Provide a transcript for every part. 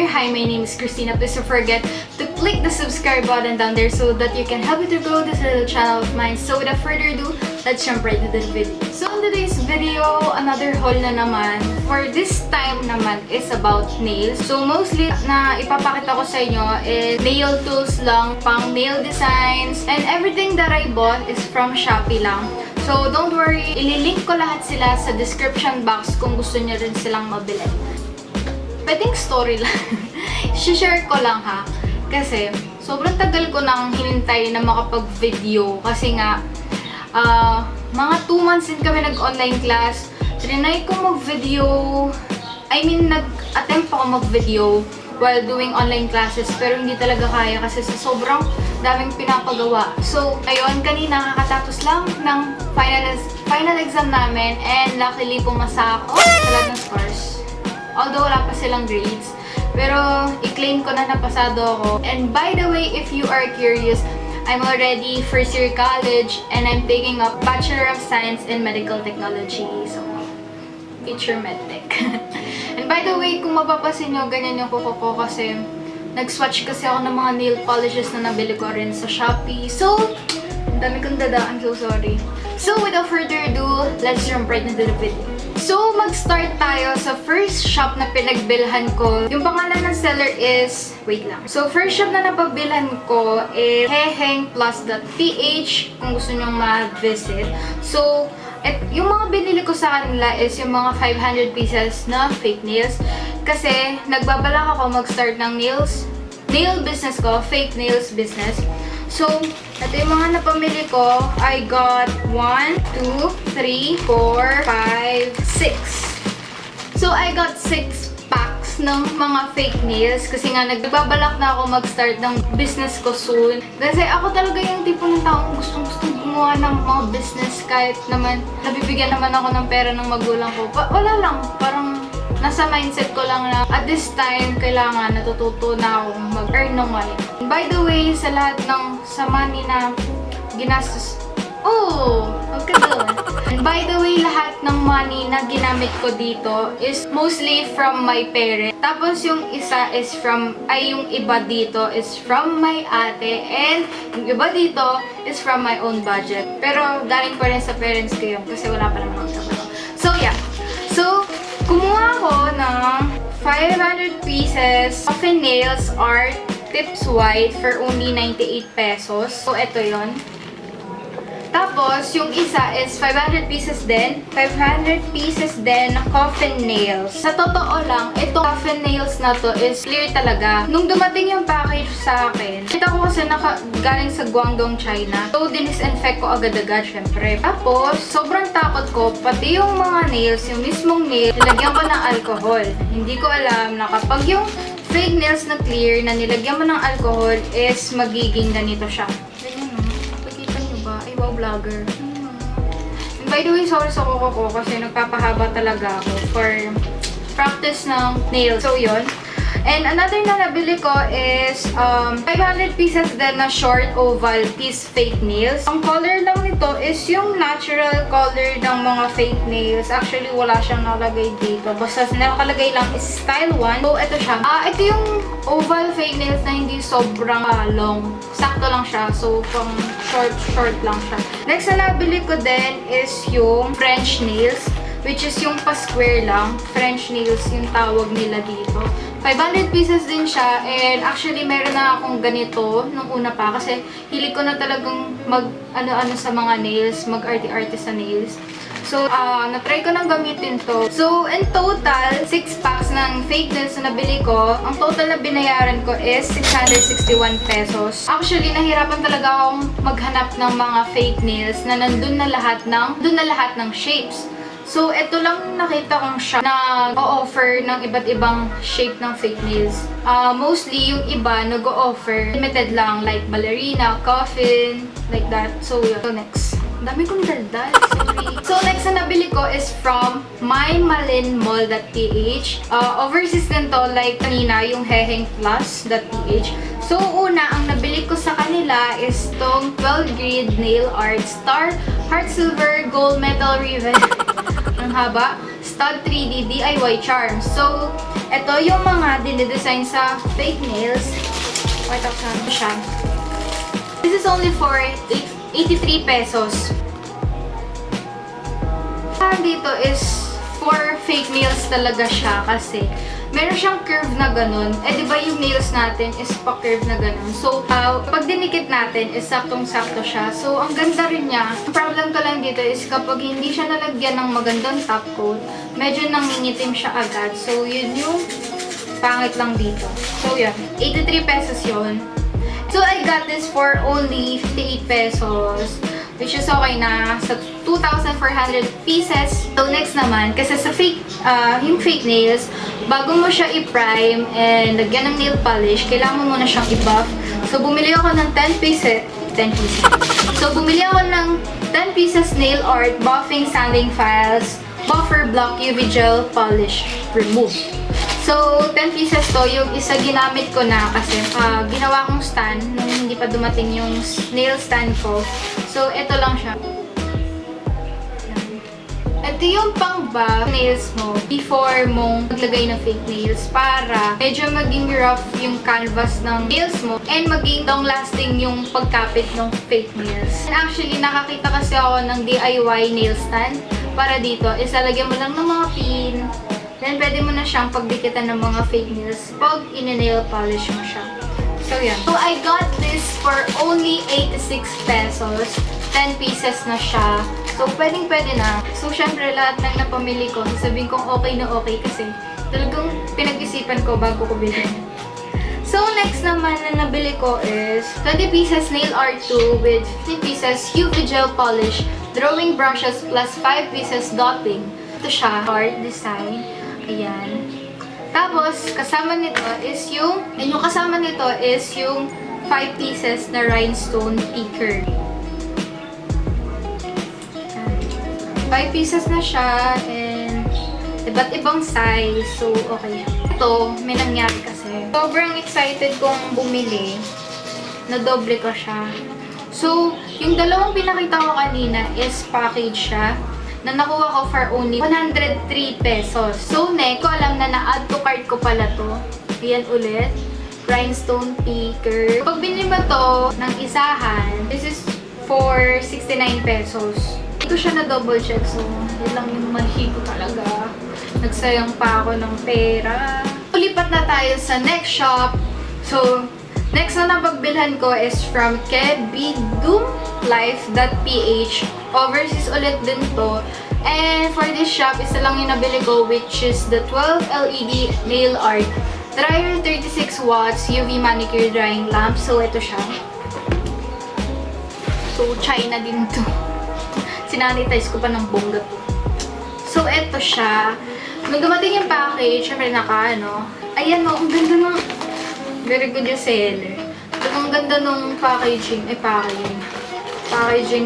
here. Hi, my name is Christina. Please don't forget to click the subscribe button down there so that you can help me to grow this little channel of mine. So without further ado, let's jump right into the video. So in today's video, another haul na naman. For this time naman is about nails. So mostly na ipapakita ko sa inyo is nail tools lang, pang nail designs, and everything that I bought is from Shopee lang. So don't worry, ililink ko lahat sila sa description box kung gusto niyo rin silang mabili. Pwedeng story lang. Share ko lang ha. Kasi sobrang tagal ko nang hinintay na makapag-video. Kasi nga, mga 2 months din kami nag-online class. Trinay ko mag-video. Nag-attempt ako mag-video while doing online classes. Pero hindi talaga kaya kasi sa sobrang daming pinapagawa. So, ayun, kanina kakatapos lang ng final exam namin. And luckily, pumasa ako sa lahat ng scores. Although wala pa silang grades. Pero, i-claim ko na napasado ako. And by the way, if you are curious, I'm already first year college and I'm taking up Bachelor of Science in Medical Technology. So, future medtech. And by the way, kung mapapasin nyo, ganyan yung kuko ko kasi nag-swatch kasi ako ng mga nail polishes na nabili ko rin sa Shopee. So, ang dami kong dada. I'm so sorry. So, without further ado, let's jump right into the video. So, mag-start tayo sa first shop na pinagbilhan ko. Yung pangalan ng seller is... Wait lang. So, first shop na napabilhan ko is 𝓗𝓗𝓗𝓪𝓬𝓗 kung gusto nyong mag-visit. So, yung mga binili ko sa kanila is yung mga 500 pieces na fake nails. Kasi, nagbabalak ako mag-start ng nail business ko, fake nails business. So, ito yung mga napamili ko. I got 1, 2, 3, 4, 5, 6. So, I got 6 packs ng mga fake nails. Kasi nga, nagbabalak na ako mag-start ng business ko soon. Kasi ako talaga yung tipo ng taong gustong gumawa ng mga business kahit naman nabibigyan naman ako ng pera ng magulang ko. Wala lang. Parang nasa mindset ko lang na at this time, kailangan natututo na akong mag-earn ng money. By the way, sa lahat ng money na ginastos... Oh! Huwag ka doon. And by the way, lahat ng money na ginamit ko dito is mostly from my parents. Tapos yung isa is yung iba dito is from my ate. And yung iba dito is from my own budget. Pero galing pa rin sa parents ko yun kasi wala pa naman ako trabaho. So yeah. So, kumuha ko ng 500 pieces Coffin Nails Art Tips White for only 98 pesos. So, ito yon. Tapos, yung isa is 500 pieces din. 500 pieces din na Coffin Nails. Sa totoo lang, ito Coffin Nails na to is clear talaga. Nung dumating yung package sa akin, kita ko kasi galing sa Guangdong, China. So, dinisinfect ko agad-agad, syempre. Tapos, sobrang takot ko, pati yung mga nails, yung mismong nail, nilagyan ko ng alcohol. Hindi ko alam na kapag yung fake nails na clear na nilagyan mo ng alcohol is magiging ganito siya. Ay, wow, vlogger. And by the way, sorry sa kuko ko kasi nagpapahaba talaga ako for practice ng nails. So, yun. And another na nabili ko is 500 pieces din na short oval piece fake nails. Ang color lang nito is yung natural color ng mga fake nails. Actually, wala siyang nakalagay dito. Basta nakalagay lang is style 1. So, ito siya. Ito yung oval fake nails na hindi sobrang long. Sakto lang siya. So, pang short lang siya. Next na nabili ko din is yung French nails, which is yung pa-square lang. French nails yung tawag nila dito. 500 pieces din siya. And actually, meron na akong ganito nung una pa. Kasi hilig ko na talagang mag-ano-ano sa mga nails. Mag-arty-arty sa nails. So, na-try ko nang gamitin to. So, in total, 6 packs ng fake nails na nabili ko. Ang total na binayaran ko is 661 pesos. Actually, nahirapan talaga akong maghanap ng mga fake nails na nandun na lahat ng shapes. So, ito lang nakita kong shop na o-offer ng iba't ibang shape ng fake nails. Mostly, yung iba nag-o-offer limited lang, like ballerina, coffin, like that. So, yun. So, next. Dami kong daldal. Sorry. So, next na nabili ko is from mymalinmall.ph. Overseas din to, like kanina, yung 𝓗𝓗𝓗𝓲𝓪.ph. So, una, ang nabili ko sa kanila is tong 12 grade nail art star heart silver gold metal ribbon. Ang haba. Stud 3D DIY charms. So, Ito yung mga dinidesign sa fake nails. Ito siya. This is only for 83 pesos. Dito is for fake nails talaga siya kasi meron siyang curve na ganun. Eh, di ba yung nails natin is pa-curve na ganun. So, pag dinikit natin is saktong-sakto siya. So, ang ganda rin niya. Ang problem ko lang dito is kapag hindi siya nalagyan ng magandang top coat, medyo nangingitim siya agad. So, yun yung pangit lang dito. So, yun. 83 pesos yun. So, I got this for only 58 pesos. Which is okay na sa 2,400 pieces. So, next naman, kasi sa yung fake nails, bago mo siya i-prime and lagyan ng nail polish, kailangan mo muna siyang i-buff. So, bumili ako ng 10 pieces. So, bumili ako ng 10 pieces nail art, buffing sanding files, buffer block UV gel polish remove. So, 10 pieces to. Yung isa ginamit ko na kasi ginawa kong stand nung hindi pa dumating yung nail stand ko. So, ito lang siya. Ito yung pang-buff nails mo before mong maglagay ng fake nails para medyo maging rough yung canvas ng nails mo and maging long-lasting yung pagkapit ng fake nails. And actually, nakakita kasi ako ng DIY nail stand para dito. Isalagyan mo lang ng mga pin. Then, pwede mo na siyang pagdikitan ng mga fake nails pag in-nail polish mo siya. So, yan. So, I got this for only 86 pesos. 10 pieces na siya. So, pwedeng-pwede na. So, syempre, lahat ng napamili ko, sasabihin kong okay na okay kasi talagang pinag-isipan ko bago ko bilhin. So, next naman na nabili ko is 20 pieces nail art 2 with 15 pieces UV gel polish, drawing brushes plus 5 pieces dotting. Ito siya, art design. Ayan. Tapos, kasama nito is yung 5 pieces na rhinestone picker. 5 pieces na siya and iba't ibang size. So, okay. Ito, may nangyari kasi. Sobrang excited kong bumili. Na-doble ko siya. So, yung dalawang pinakita ko kanina is package siya na nakuha ko for only 103 pesos. So, next, ko alam na na-add to cart ko pala to. Ayan ulit. Rhinestone picker. Pag binili mo to ng isahan, this is for 69 pesos. Hindi ko siya na double check. So, yun lang yung mali ko talaga. Nagsayang pa ako ng pera. Ulipat na tayo sa next shop. So, next na napagbilhan ko is from 𝓲𝓷𝓼𝓽𝓲𝓪 Overseas ulit din to. And for this shop, isa lang yung nabili ko, which is the 12 LED nail art dryer 36 watts UV manicure drying lamp. So, ito siya. So, China din to. Sinanitize ko pa ng bongga to. So, ito siya. Nung dumating yung package, syempre ayan o, ang ganda ng very good yung seller. Ang ganda nung packaging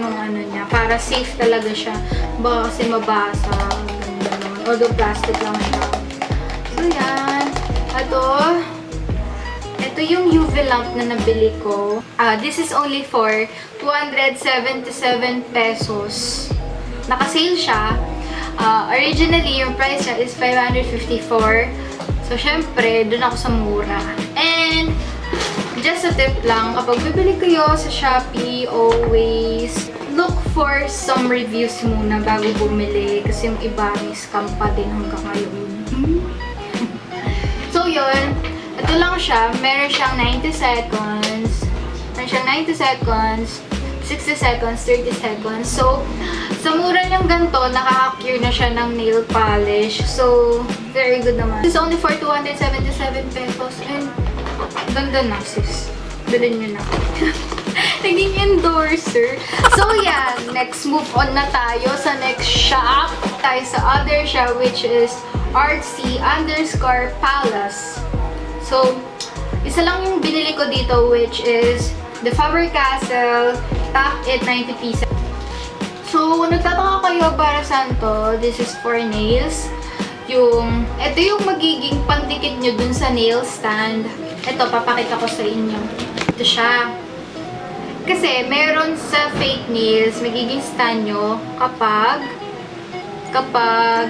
nung niya. Para safe talaga siya. Baka kasi mabasa. Ganda naman. Although plastic lang siya. So, yan. Ito yung UV lamp na nabili ko. This is only for 277 pesos. Naka-sale siya. Originally, yung price niya is 554. So, syempre, dun ako sa mura. And, just a tip lang, kapag bibili kayo sa Shopee, always look for some reviews muna bago bumili. Kasi yung iba may scam pa din hanggang ngayon. So, yun. Ito lang siya. Meron siyang 90 seconds. Meron siyang 90 seconds, 60 seconds, 30 seconds. So, sa mura niyang ganito, nakaka-cure na siya ng nail polish. So, very good naman. It's only for 277 pesos. And, ganda na, sis. Bilhin nyo na. Naging endorser. So, yan. Next, move on na tayo sa next shop. Tayo sa other shop, which is 𝓲𝓼𝓽𝓲𝓪. So, isa lang yung binili ko dito, which is the CASTELL Top It 90 pieces. So, nagtataka kayo para saan to? This is for nails. Ito yung magiging pandikit nyo dun sa nail stand. Ito, papakita ko sa inyo. Ito siya. Kasi, meron sa fake nails, magiging stand nyo kapag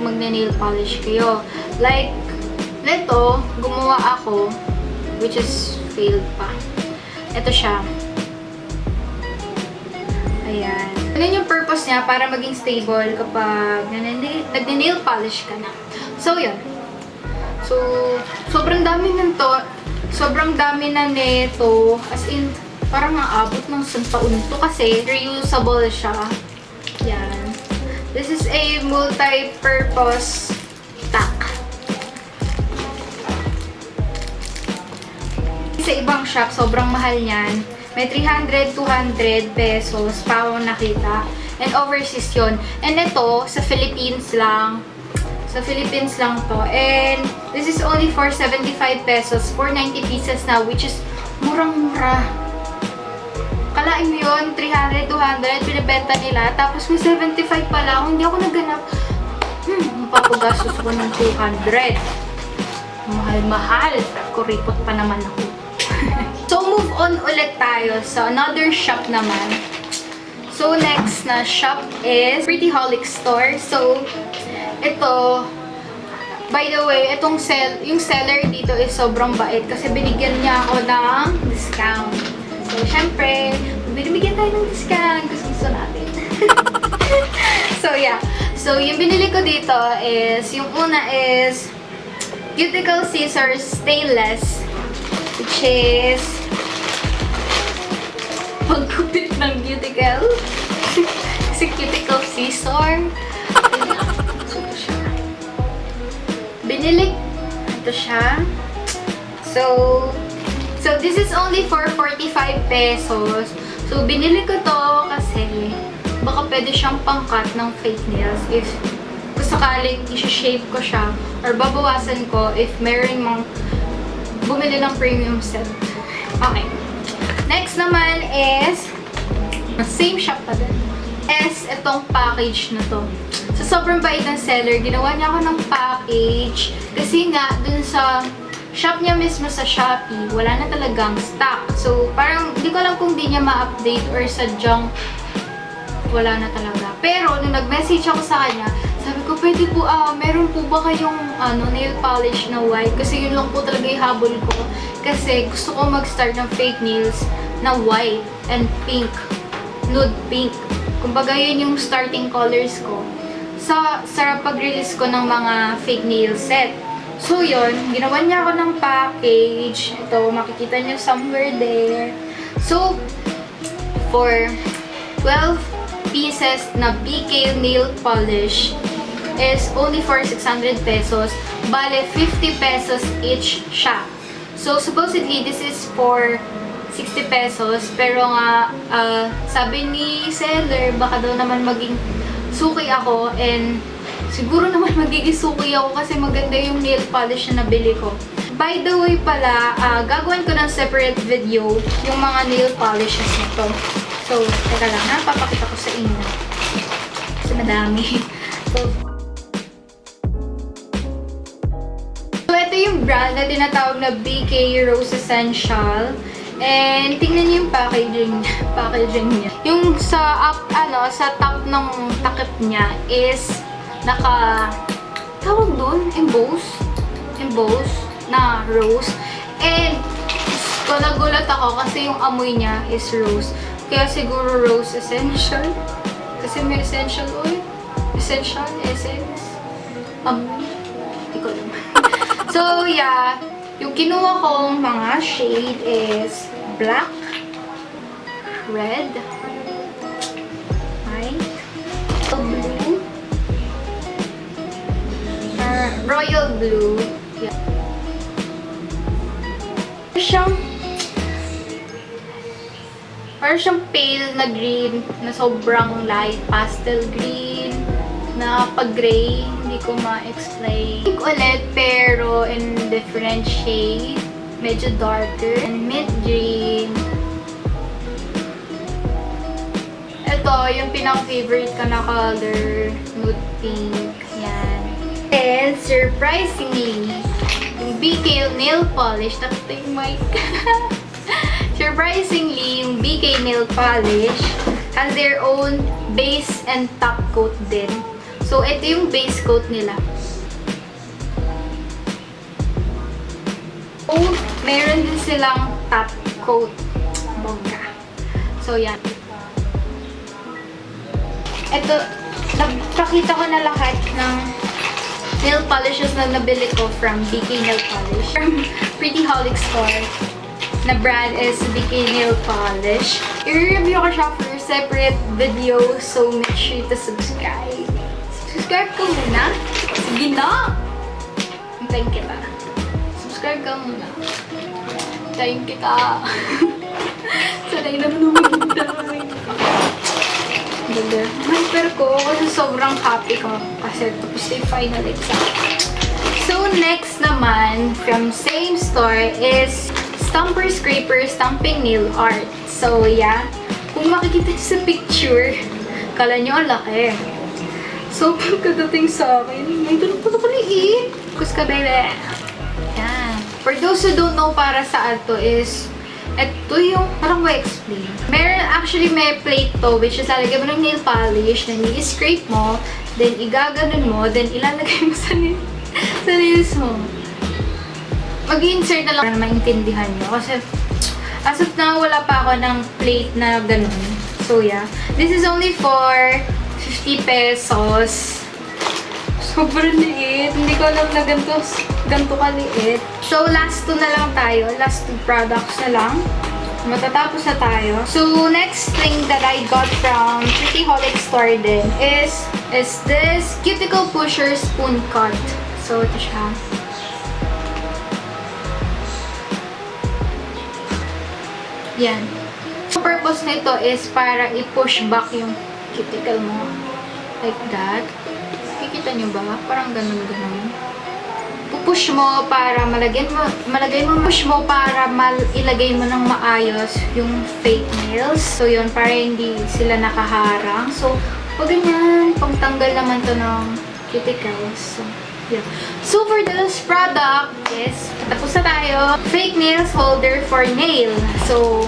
magne-nail polish kayo. Like, Neto, gumawa ako, which is failed pa. Ito siya. Ayan. Ganun yung purpose niya para maging stable kapag nag-nail polish ka na. So, yun. So, sobrang dami nito. Sobrang dami na nito. As in, parang naabot ng isang taon to kasi reusable siya. Yan. This is a multi-purpose tack. Sa ibang shop, sobrang mahal niyan. May 300, 200 pesos pa ako nakita. And overseas yun. And ito, sa Philippines lang. Sa Philippines lang to. And this is only for 75 pesos. For 90 pieces na, which is murang-mura. Kalain mo yun, 300, 200, pinibenta nila. Tapos may 75 pala. Kung hindi ako nagganap, mapapagastos ko ng 200. Mahal-mahal. Kuripot pa naman ako. So, move on ulit tayo sa another shop naman. So, next na shop is Pretty Holic Store. So, ito, by the way, yung seller dito is sobrang bait kasi binigyan niya ako ng discount. So, syempre, binibigyan tayo ng discount kasi gusto natin. So, yeah. So, yung binili ko dito is, yung una is Cuticle Scissors Stainless, which is pagkupit ng cuticle. Kasi cuticle scissor. So, ito siya. Binili. Ito siya. So, this is only for 45 pesos. So, binili ko to kasi baka pwede siyang pangkat ng fake nails if sakaling i-shape ko siya or babawasan ko if meron mang bumili ng premium set. Okay. Next naman is same shop pa din. Itong package na to. So, sobrang bait ng seller. Ginawa niya ako ng package kasi nga, dun sa shop niya mismo sa Shopee, wala na talagang stock. So, parang, hindi ko alam kung di niya ma-update or sadyang wala na talaga. Pero, nung nag-message ako sa kanya, sabi ko, pwede po, meron po ba kayong nail polish na white? Kasi yun lang po talaga yung habol ko. Kasi gusto ko mag-start ng fake nails na white and pink. Nude pink. Kumbaga, yun yung starting colors ko. Sarap pag-release ko ng mga fake nail set. So, yun. Ginawa niya ako ng package. Ito, makikita niyo somewhere there. So, for 12 pieces na BK nail polish is only for 600 pesos. Bale, 50 pesos each siya. So, supposedly, this is for 60 pesos. Pero nga, sabi ni seller, baka daw naman maging suki ako. And siguro naman magiging suki ako kasi maganda yung nail polish na nabili ko. By the way pala, gagawin ko ng separate video yung mga nail polishes nito. So, teka lang ha, papakita ko sa inyo. Kasi madami. So, ito yung brand na tinatawag na BK Rose Essential. And, tingnan niyo yung packaging niya. Yung sa top ng takip niya is tawag doon, emboss na rose. And, nagulat ako kasi yung amoy niya is rose. Kaya siguro rose essential. Kasi may essential oil. Essential, essence. Hindi ko alam. So, yeah. Yung kinuha kong mga shade is black, red, white, blue, royal blue. Yeah. Parang siyang pale na green na sobrang light pastel green na pag-gray, hindi ko ma-explain. Pink ulit pero in different shade, medyo darker and mid green. Ito yung pinaka-favorite ko na color, nude pink. Yan. And surprisingly, yung BK nail polish, nakita yung mic. Surprisingly, yung BK nail polish has their own base and top coat din. So, ito yung base coat nila. Meron din silang top coat. Bongga. So, yan. Ito, nagpakita ko na lahat ng nail polishes na nabili ko from BK Nail Polish. From Pretty Holic Store. Na brand is BK Nail Polish. I-review ko siya for separate video, so make sure to subscribe. Subscribe ka muna. Sige na! Hintayin kita. Subscribe ka muna. Hintayin kita. Sanay na naman hintayin. Ganda. Hyper ko kasi sobrang happy ko kasi tapos na yung final exam. So, next naman from same store is Stumper Scraper Stamping Nail Art. So, yeah. Kung makikita niyo sa picture, kala niyo ang laki. So, pagkadating sa akin, may tulog pa ito kaliit. Kus ka, bebe. Yan. For those who don't know para saan to is, ito yung, parang may explain. Actually, may plate to, which is lalagyan mo ng nail polish, then i-scrape mo, then igaganon mo, then ilalagay mo sa nails mo. Mag-insert na lang para maintindihan nyo. Kasi, as of now, wala pa ako ng plate na ganun. So, yeah. This is only for 50 pesos. Sobrang liit. Hindi ko alam na ganito kaliit. So, last two na lang tayo. Last two products na lang. Matatapos na tayo. So, next thing that I got from Pretty Holic Store din is this Cuticle Pusher Spoon Cut. So, ito siya. Yan. Ang purpose nito is para i-push back yung cuticle mo. Like that. Kikita nyo ba? Parang ganun-ganun. Pupush mo para push mo para ilagay mo ng maayos yung fake nails. So, yun, para hindi sila nakaharang. So, pag ganyan, pangtanggal naman to ng cuticles. So, yeah. So, for this product is, tapos na tayo, fake nails holder for nail. So,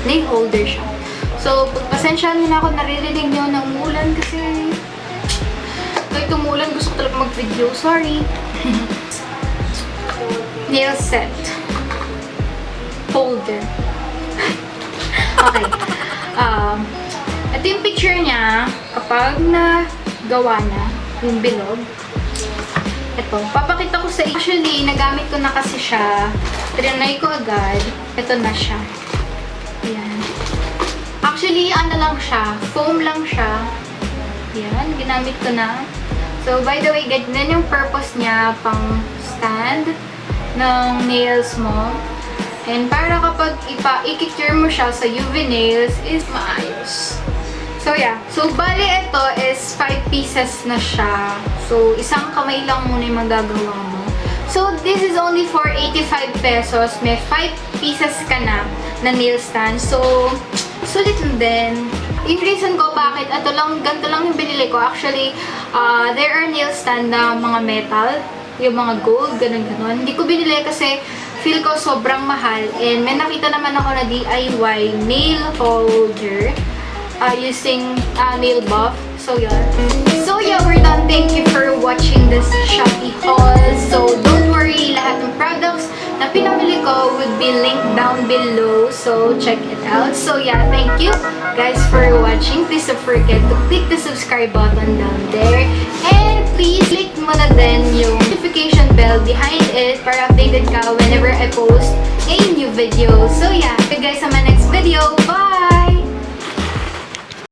nail holder siya. So, pagpasensyahan nyo na ako, naririnig nyo ng umulan kasi kahit umulan, gusto ko talaga mag-video. Sorry. Nail set. Holder. Okay. Ito yung picture niya kapag nagawa na yung bilog. Ito. Papakita ko sa inyo. Actually, nagamit ko na kasi siya. Trinay ko agad. Ito na siya. Ayan. Actually, ano lang siya. Foam lang siya. Ayan. Ginamit ko na. So, by the way, ganyan yung purpose niya pang stand ng nails mo. And para kapag i-cure mo siya sa UV nails is maayos. So, yeah. So, bali ito is 5 pieces na siya. So, isang kamay lang muna yung magagawa mo. So, this is only for 85 pesos. May 5 pieces ka na nail stand. So, sulit na din. Yung reason ko bakit ganito lang yung binili ko. Actually, there are nail stand na mga metal. Yung mga gold, ganun-ganun. Hindi ko binili kasi feel ko sobrang mahal. And may nakita naman ako na DIY nail holder using nail buff. So, yun. So, yeah, we're done. Thank you for watching this Shopee haul. So, don't worry. Lahat ng products na pinamili ko would be linked down below. So, check it out. So, yeah, thank you guys for watching. Please don't forget to click the subscribe button down there. And please click mo na din yung notification bell behind it para updated ka whenever I post a new video. So, yeah, see you guys sa my next video. Bye!